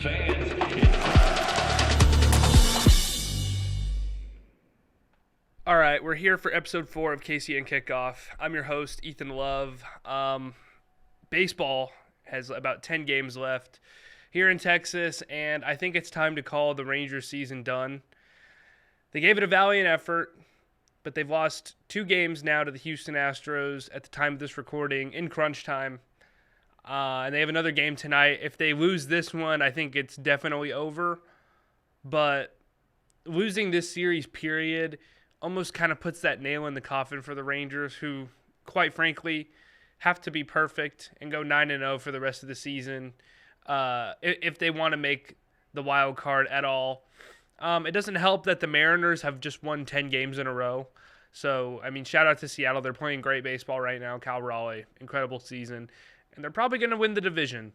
fans. All right, we're here for episode 4 of KCEN Kickoff. I'm your host, Ethan Love. Baseball has about 10 games left here in Texas, and I think it's time to call the Rangers season done. They gave it a valiant effort, but they've lost 2 games now to the Houston Astros at the time of this recording in crunch time. And they have another game tonight. If they lose this one, I think it's definitely over. But losing this series, period, almost kind of puts that nail in the coffin for the Rangers, who, quite frankly, have to be perfect and go 9-0 for the rest of the season if they want to make the wild card at all. It doesn't help that the Mariners have just won 10 games in a row. So, I mean, shout out to Seattle. They're playing great baseball right now. Cal Raleigh, incredible season. And they're probably going to win the division.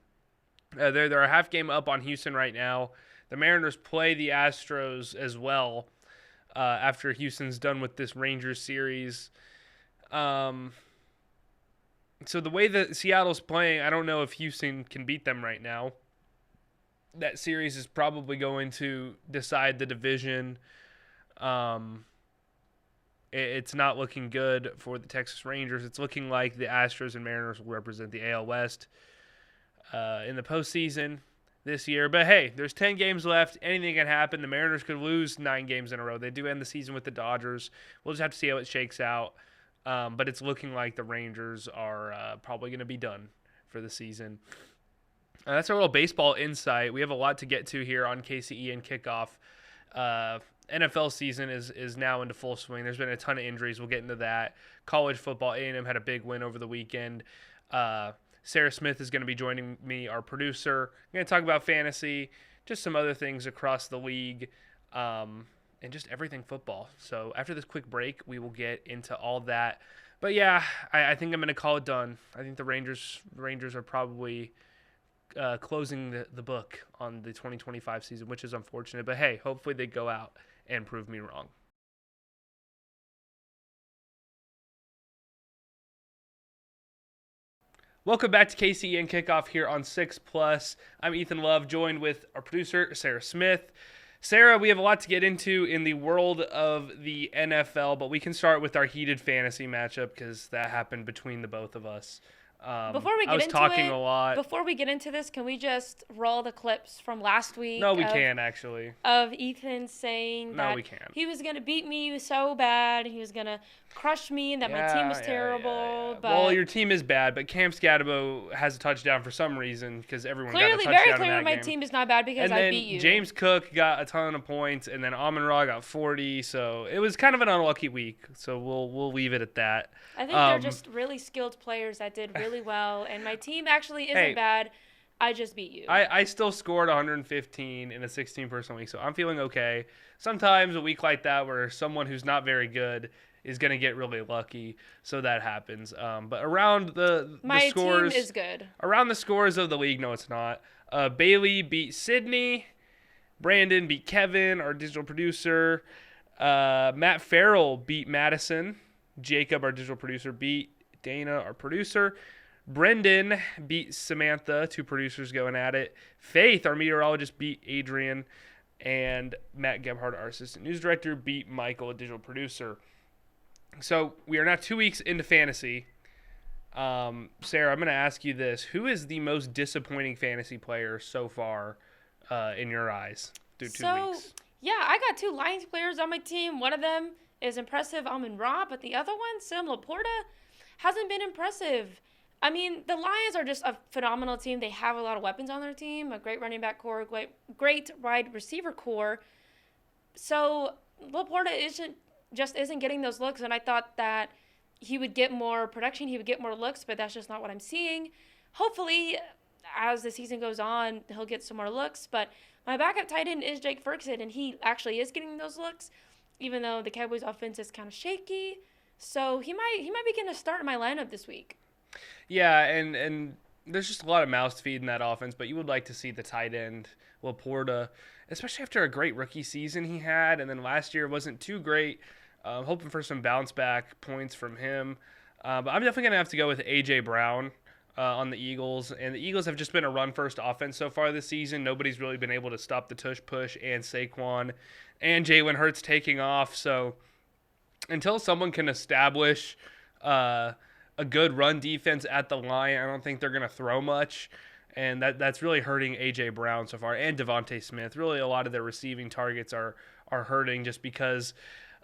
They're a half game up on Houston right now. The Mariners play the Astros as well after Houston's done with this Rangers series. So the way that Seattle's playing, I don't know if Houston can beat them right now. That series is probably going to decide the division. It's not looking good for the Texas Rangers. It's looking like the Astros and Mariners will represent the AL West in the postseason this year. But hey, there's 10 games left. Anything can happen. The Mariners could lose 9 games in a row. They do end the season with the Dodgers. We'll just have to see how it shakes out. But it's looking like the Rangers are probably going to be done for the season. That's our little baseball insight. We have a lot to get to here on KCEN Kickoff. NFL season is now into full swing. There's been a ton of injuries. We'll get into that. College football, A&M had a big win over the weekend. Sarah Smith is going to be joining me, our producer. I'm going to talk about fantasy, just some other things across the league, and just everything football. So after this quick break, we will get into all that. But yeah, I think I'm going to call it done. I think the Rangers are probably closing the book on the 2025 season, which is unfortunate. But hey, hopefully they go out and prove me wrong. Welcome back to KCEN Kickoff here on 6+. I'm Ethan Love, joined with our producer, Sarah Smith. Sarah, we have a lot to get into in the world of the NFL, but we can start with our heated fantasy matchup because that happened between the both of us. Before we get into talking a lot. Before we get into this, can we just roll the clips from last week? No, we can actually. Of Ethan saying that we can't. He was going to beat me so bad, he was going to crush me, and that my team was terrible. But well, your team is bad, but Cam Scadabo has a touchdown for some reason because everyone got a touchdown very in clearly that my game. team is not bad because and I beat you. James Cook got a ton of points, and then Amon-Ra got 40, so it was kind of an unlucky week. So we'll leave it at that. I think they're just really skilled players that did really well, and my team actually isn't bad. I just beat you. I still scored 115 in a 16-person week, so I'm feeling okay. Sometimes a week like that where someone who's not very good is going to get really lucky, so that happens. But around the scores... My team is good. Around the scores of the league, no, it's not. Bailey beat Sydney. Brandon beat Kevin, our digital producer. Matt Farrell beat Madison. Jacob, our digital producer, beat Dana, our producer. Brendan beat Samantha, 2 producers going at it. Faith, our meteorologist, beat Adrian. And Matt Gebhardt, our assistant news director, beat Michael, a digital producer. So we are now 2 weeks into fantasy. Sarah, I'm going to ask you this. Who is the most disappointing fantasy player so far in your eyes through 2 weeks? Yeah, I got 2 Lions players on my team. One of them is impressive, Amon-Ra, but the other one, Sam Laporta, hasn't been impressive. I mean, the Lions are just a phenomenal team. They have a lot of weapons on their team, a great running back core, great wide receiver core. So Laporta isn't getting those looks, and I thought that he would get more production, he would get more looks, but that's just not what I'm seeing. Hopefully, as the season goes on, he'll get some more looks, but my backup tight end is Jake Ferguson, and he actually is getting those looks, even though the Cowboys' offense is kind of shaky. So he might be getting a start in my lineup this week. Yeah, and there's just a lot of mouths to feed in that offense, but you would like to see the tight end, Laporta, especially after a great rookie season he had, and then last year wasn't too great. Hoping for some bounce back points from him. But I'm definitely going to have to go with A.J. Brown. on the Eagles, and the Eagles have just been a run-first offense so far this season. Nobody's really been able to stop the tush push and Saquon and Jalen Hurts taking off. So until someone can establish a good run defense at the line, I don't think they're going to throw much. And that's really hurting A.J. Brown so far and Devontae Smith. Really, a lot of their receiving targets are hurting just because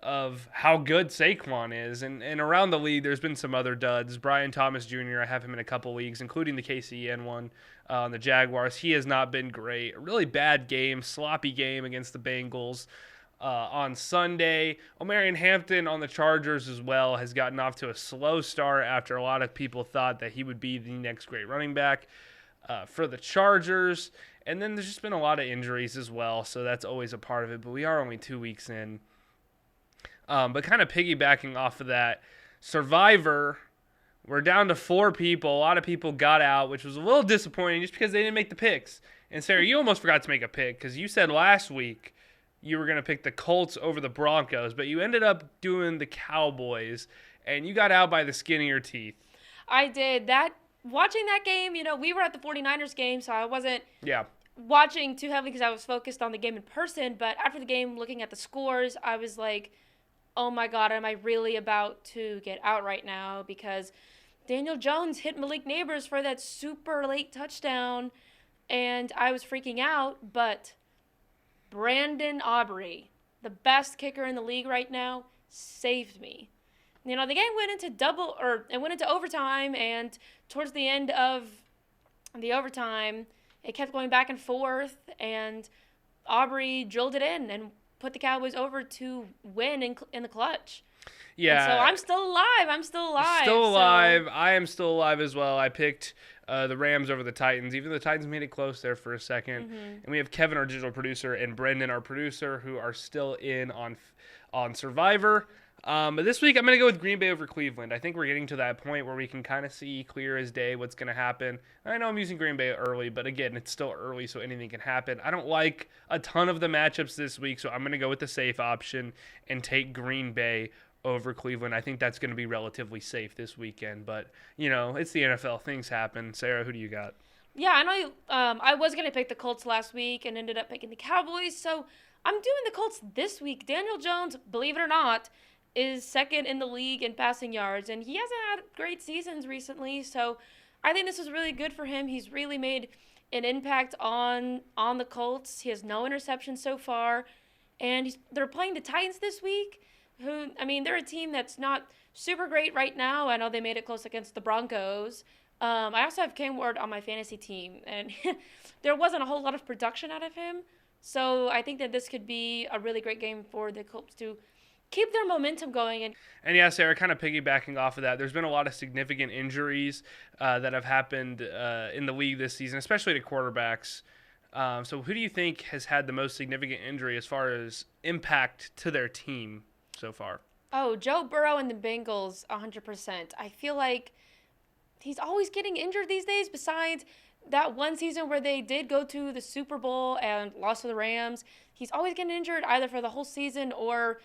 of how good Saquon is. And around the league, there's been some other duds. Brian Thomas Jr., I have him in a couple leagues, including the KCEN one on the Jaguars. He has not been great. A really bad game, sloppy game against the Bengals. On Sunday, Omarion Hampton on the Chargers as well has gotten off to a slow start after a lot of people thought that he would be the next great running back for the Chargers. And then there's just been a lot of injuries as well, so that's always a part of it. But we are only 2 weeks in. But kind of piggybacking off of that, Survivor, we're down to 4 people. A lot of people got out, which was a little disappointing just because they didn't make the picks. And Sarah, you almost forgot to make a pick because you said last week you were going to pick the Colts over the Broncos, but you ended up doing the Cowboys, and you got out by the skin of your teeth. I did. Watching that game, we were at the 49ers game, so I wasn't watching too heavily because I was focused on the game in person. But after the game, looking at the scores, I was like, oh my God, am I really about to get out right now? Because Daniel Jones hit Malik Neighbors for that super late touchdown, and I was freaking out. But Brandon Aubrey, the best kicker in the league right now, saved me. The game went into overtime, and towards the end of the overtime, it kept going back and forth, and Aubrey drilled it in and put the Cowboys over to win in the clutch. Yeah. And so I'm still alive. Still alive. So. I am still alive as well. I picked the Rams over the Titans. Even the Titans made it close there for a second. Mm-hmm. And we have Kevin, our digital producer, and Brendan, our producer, who are still in on Survivor. But this week, I'm going to go with Green Bay over Cleveland. I think we're getting to that point where we can kind of see clear as day what's going to happen. I know I'm using Green Bay early, but again, it's still early, so anything can happen. I don't like a ton of the matchups this week, so I'm going to go with the safe option and take Green Bay over Cleveland. I think that's going to be relatively safe this weekend, but, it's the NFL. Things happen. Sarah, who do you got? Yeah, I know I was going to pick the Colts last week and ended up picking the Cowboys, so I'm doing the Colts this week. Daniel Jones, believe it or not, is second in the league in passing yards, and he hasn't had great seasons recently, so I think this was really good for him. He's really made an impact on the Colts. He has no interceptions so far, and they're playing the Titans this week, they're a team that's not super great right now. I know they made it close against the Broncos. I also have Cam Ward on my fantasy team, and there wasn't a whole lot of production out of him, so I think that this could be a really great game for the Colts to keep their momentum going. And yeah, Sarah, kind of piggybacking off of that, there's been a lot of significant injuries that have happened in the league this season, especially to quarterbacks. So who do you think has had the most significant injury as far as impact to their team so far? Oh, Joe Burrow and the Bengals, 100%. I feel like he's always getting injured these days, besides that one season where they did go to the Super Bowl and lost to the Rams. He's always getting injured either for the whole season or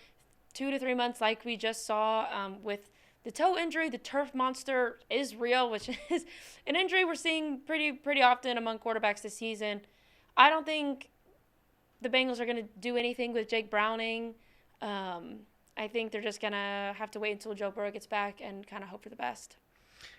2 to 3 months, like we just saw with the toe injury. The turf monster is real, which is an injury we're seeing pretty often among quarterbacks this season. I don't think the Bengals are going to do anything with Jake Browning. I think they're just going to have to wait until Joe Burrow gets back and kind of hope for the best.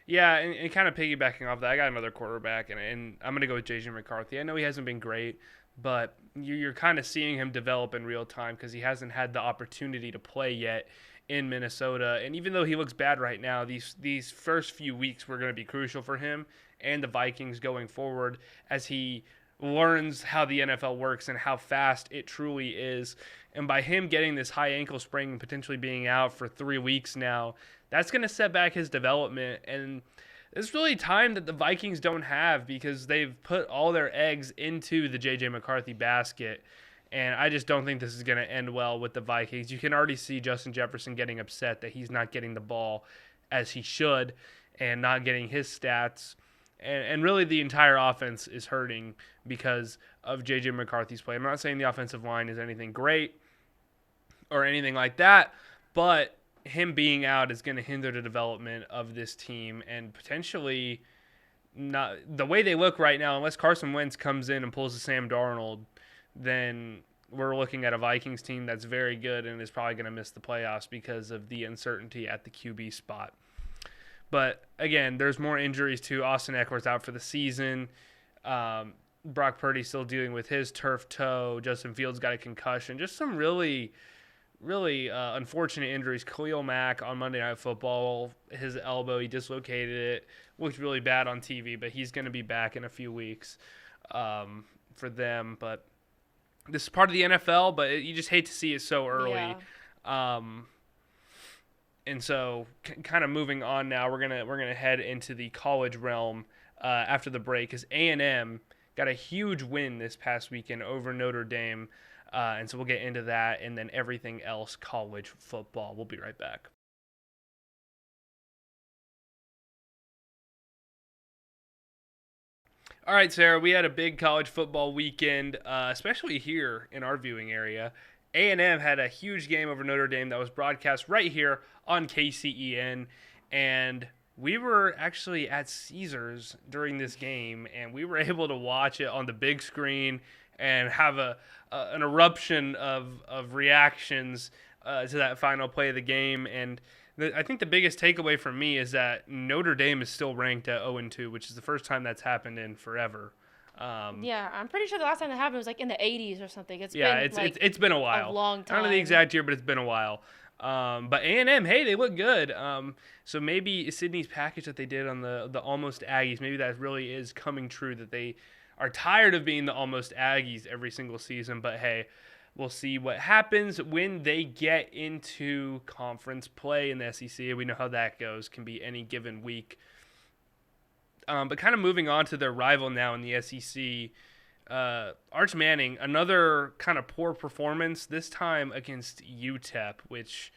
Yeah, and kind of piggybacking off that, I got another quarterback, and I'm going to go with J.J. McCarthy. I know he hasn't been great, but you're kind of seeing him develop in real time because he hasn't had the opportunity to play yet in Minnesota. And even though he looks bad right now, these first few weeks were going to be crucial for him and the Vikings going forward as he learns how the NFL works and how fast it truly is. And by him getting this high ankle sprain and potentially being out for 3 weeks now, that's going to set back his development. And it's really time that the Vikings don't have because they've put all their eggs into the J.J. McCarthy basket. And I just don't think this is going to end well with the Vikings. You can already see Justin Jefferson getting upset that he's not getting the ball as he should and not getting his stats. And really the entire offense is hurting because of J.J. McCarthy's play. I'm not saying the offensive line is anything great or anything like that, but him being out is going to hinder the development of this team and potentially not the way they look right now, unless Carson Wentz comes in and pulls a Sam Darnold, then we're looking at a Vikings team that's very good and is probably going to miss the playoffs because of the uncertainty at the QB spot. But again, there's more injuries too. Austin Eckler's out for the season. Brock Purdy still dealing with his turf toe. Justin Fields got a concussion. Just some really unfortunate injuries. Khalil Mack on Monday Night Football, his elbow, he dislocated it. Looked really bad on TV, but he's going to be back in a few weeks for them. But this is part of the NFL, but you just hate to see it so early. Yeah. And so, kind of moving on now, we're gonna head into the college realm after the break, because A&M got a huge win this past weekend over Notre Dame. And so we'll get into that and then everything else college football. We'll be right back. All right, Sarah, we had a big college football weekend, especially here in our viewing area. A&M had a huge game over Notre Dame that was broadcast right here on KCEN, and we were actually at Caesars during this game, and we were able to watch it on the big screen and have an eruption of reactions to that final play of the game. And I think the biggest takeaway for me is that Notre Dame is still ranked at 0-2, which is the first time that's happened in forever. Yeah, I'm pretty sure the last time that happened was like in the 80s or something. It's been a while. A long time. I don't know the exact year, but it's been a while. But A&M, hey, they look good. So maybe Sydney's package that they did on the Almost Aggies, maybe that really is coming true, that they are tired of being the Almost Aggies every single season. But hey, we'll see what happens when they get into conference play in the SEC. We know how that goes. Can be any given week. But kind of moving on to their rival now in the SEC, Arch Manning, another kind of poor performance, this time against UTEP, which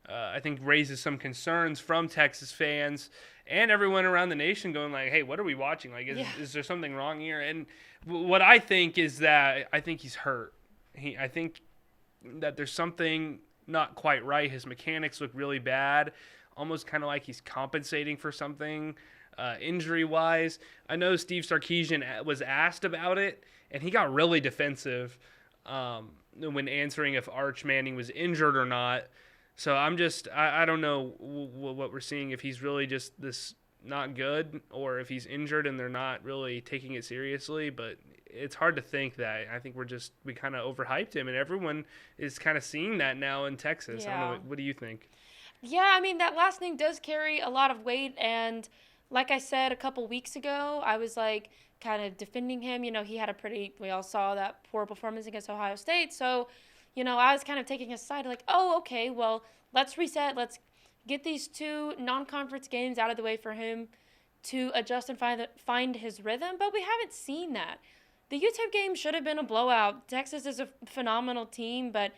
I think raises some concerns from Texas fans and everyone around the nation going like, hey, what are we watching? Like, is there something wrong here? And what I think is that I think he's hurt. I think that there's something not quite right. His mechanics look really bad, almost kind of like he's compensating for something injury-wise. I know Steve Sarkisian was asked about it, and he got really defensive when answering if Arch Manning was injured or not. So I don't know what we're seeing, if he's really just this not good or if he's injured and they're not really taking it seriously. But it's hard to think that. I think we kind of overhyped him, and everyone is kind of seeing that now in Texas. Yeah. I don't know. What do you think? Yeah, I mean, that last name does carry a lot of weight, and like I said a couple weeks ago, I was like kind of defending him. You know, he had we all saw that poor performance against Ohio State. So, you know, I was kind of taking his side like, oh, okay, well, let's reset. Let's get these two non-conference games out of the way for him to adjust and find his rhythm. But we haven't seen that. The UTEP game should have been a blowout. Texas is a phenomenal team, but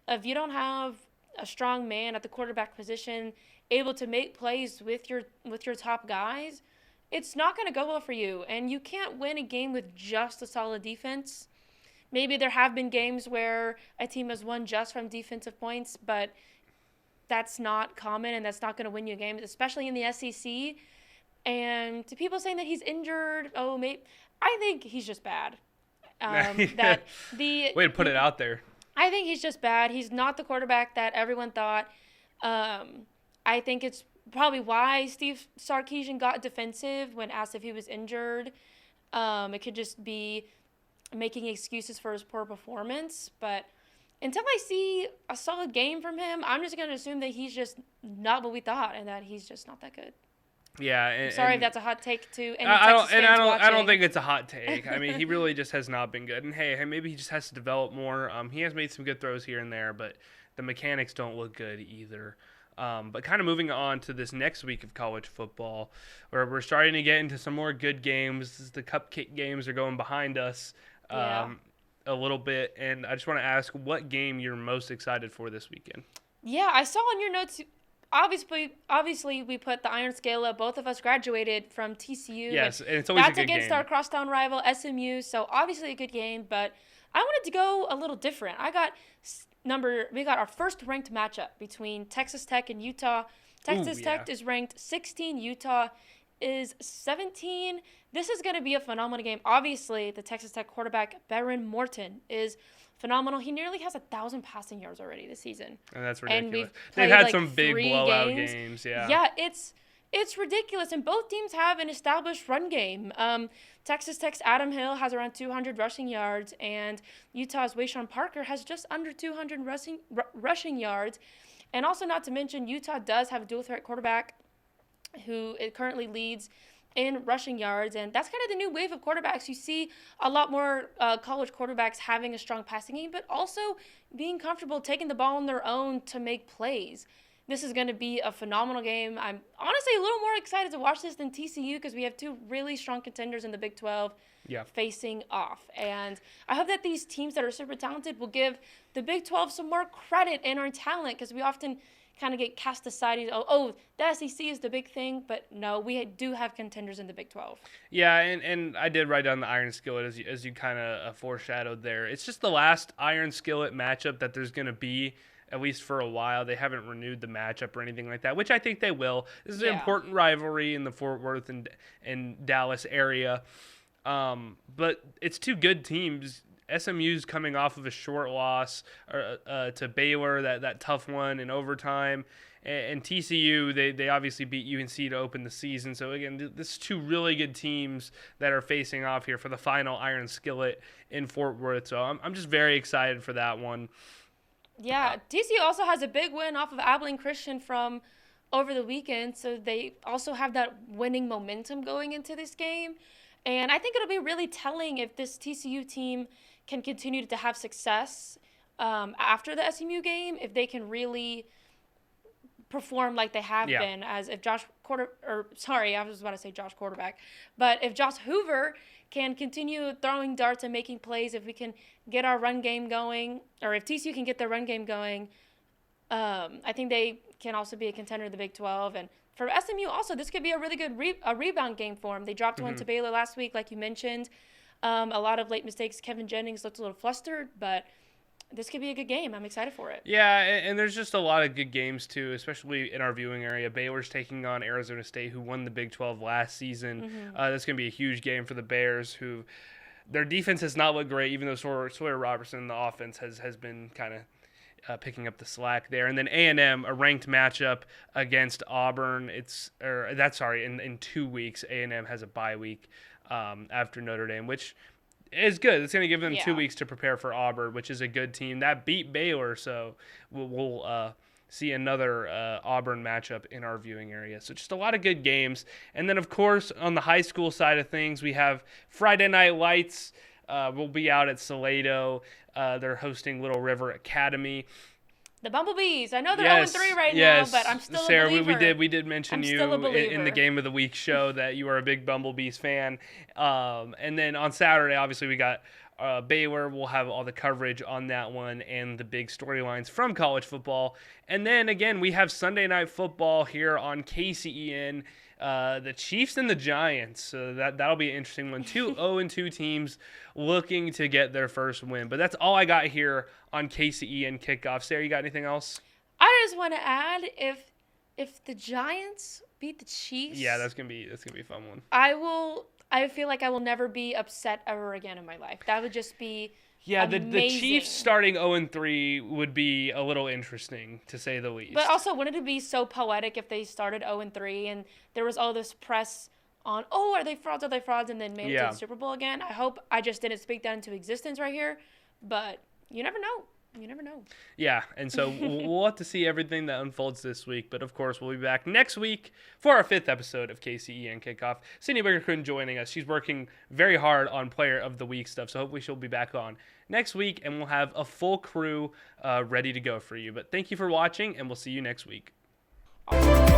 if you don't have a strong man at the quarterback position able to make plays with your top guys, it's not going to go well for you. And you can't win a game with just a solid defense. Maybe there have been games where a team has won just from defensive points, but that's not common, and that's not going to win you games, especially in the SEC. And to people saying that he's injured, I think he's just bad. Way to put it out there. I think he's just bad. He's not the quarterback that everyone thought. I think it's probably why Steve Sarkisian got defensive when asked if he was injured. It could just be making excuses for his poor performance. But until I see a solid game from him, I'm just going to assume that he's just not what we thought and that he's just not that good. Yeah, sorry if that's a hot take to any Texas fans watching. I don't think it's a hot take. I mean, he really just has not been good. And hey, maybe he just has to develop more. He has made some good throws here and there, but the mechanics don't look good either. But kind of moving on to this next week of college football, where we're starting to get into some more good games. The cupcake games are going behind us a little bit, and I just want to ask what game you're most excited for this weekend. Yeah, I saw on your notes. Obviously, we put the Iron Scala. Both of us graduated from TCU. Yes, and it's always a good game. That's against our crosstown rival, SMU, so obviously a good game. But I wanted to go a little different. We got our first ranked matchup between Texas Tech and Utah. Texas Tech is ranked 16, Utah is 17. This is going to be a phenomenal game. Obviously, the Texas Tech quarterback, Baron Morton, is phenomenal. He nearly has 1,000 passing yards already this season. And that's ridiculous. They've had like some big 3 blowout games. Yeah. Yeah, it's ridiculous. And both teams have an established run game. Texas Tech's Adam Hill has around 200 rushing yards, and Utah's Wayshawn Parker has just under 200 rushing yards. And also, not to mention, Utah does have a dual-threat quarterback who it currently leads in rushing yards, and that's kind of the new wave of quarterbacks. You see a lot more college quarterbacks having a strong passing game, but also being comfortable taking the ball on their own to make plays. This is going to be a phenomenal game. I'm honestly a little more excited to watch this than TCU because we have 2 really strong contenders in the Big 12 facing off. And I hope that these teams that are super talented will give the Big 12 some more credit in our talent, because we often kind of get cast aside. Oh, the SEC is the big thing, but no, we do have contenders in the Big 12. Yeah, and I did write down the Iron Skillet as you kind of foreshadowed there. It's just the last Iron Skillet matchup that there's going to be, at least for a while. They haven't renewed the matchup or anything like that, which I think they will. This is an important rivalry in the Fort Worth and Dallas area. But it's 2 good teams. SMU's coming off of a short loss to Baylor, that tough one in overtime. And TCU, they obviously beat UNC to open the season. So, again, this is 2 really good teams that are facing off here for the final Iron Skillet in Fort Worth. So I'm just very excited for that one. Yeah, TCU also has a big win off of Abilene Christian from over the weekend, so they also have that winning momentum going into this game. And I think it'll be really telling if this TCU team can continue to have success after the SMU game, if they can really perform like they have been, as if Josh Quarterback, but if Josh Hoover can continue throwing darts and making plays, if we can get our run game going, or if TCU can get their run game going, I think they can also be a contender in the Big 12. And for SMU also, this could be a really good rebound game for them. They dropped one to Baylor last week, like you mentioned. A lot of late mistakes. Kevin Jennings looked a little flustered, but this could be a good game. I'm excited for it. Yeah, and there's just a lot of good games, too, especially in our viewing area. Baylor's taking on Arizona State, who won the Big 12 last season. That's going to be a huge game for the Bears, who their defense has not looked great, even though Sawyer Robertson, the offense, has been kind of picking up the slack there. And then A&M, a ranked matchup against Auburn. In 2 weeks, A&M has a bye week after Notre Dame, which is good. It's going to give them 2 weeks to prepare for Auburn, which is a good team. That beat Baylor, so we'll see another Auburn matchup in our viewing area. So just a lot of good games. And then, of course, on the high school side of things, we have Friday Night Lights. We'll be out at Salado. They're hosting Little River Academy. The Bumblebees. I know they're 0-3 right now, but I'm still Sarah, a believer. we did mention you in the Game of the Week show that you are a big Bumblebees fan. And then on Saturday, obviously, we got Baylor. We'll have all the coverage on that one and the big storylines from college football. And then, again, we have Sunday Night Football here on KCEN. The Chiefs and the Giants. So that'll be an interesting one. 2 0-2 teams looking to get their first win. But that's all I got here on KCEN Kickoff. Sarah, you got anything else? I just want to add, if the Giants beat the Chiefs, that's gonna be a fun one. I feel like I will never be upset ever again in my life. That would just be the Chiefs starting 0-3 would be a little interesting, to say the least. But also, wouldn't it be so poetic if they started 0-3 and there was all this press on, are they frauds, and then made it to the Super Bowl again? I hope I just didn't speak that into existence right here, but you never know. You never know. Yeah, and so we'll have to see everything that unfolds this week. But, of course, we'll be back next week for our 5th episode of KCEN Kickoff. Cindy Biggerkun joining us. She's working very hard on Player of the Week stuff, so hopefully she'll be back on next week, and we'll have a full crew ready to go for you. But thank you for watching, and we'll see you next week. Awesome.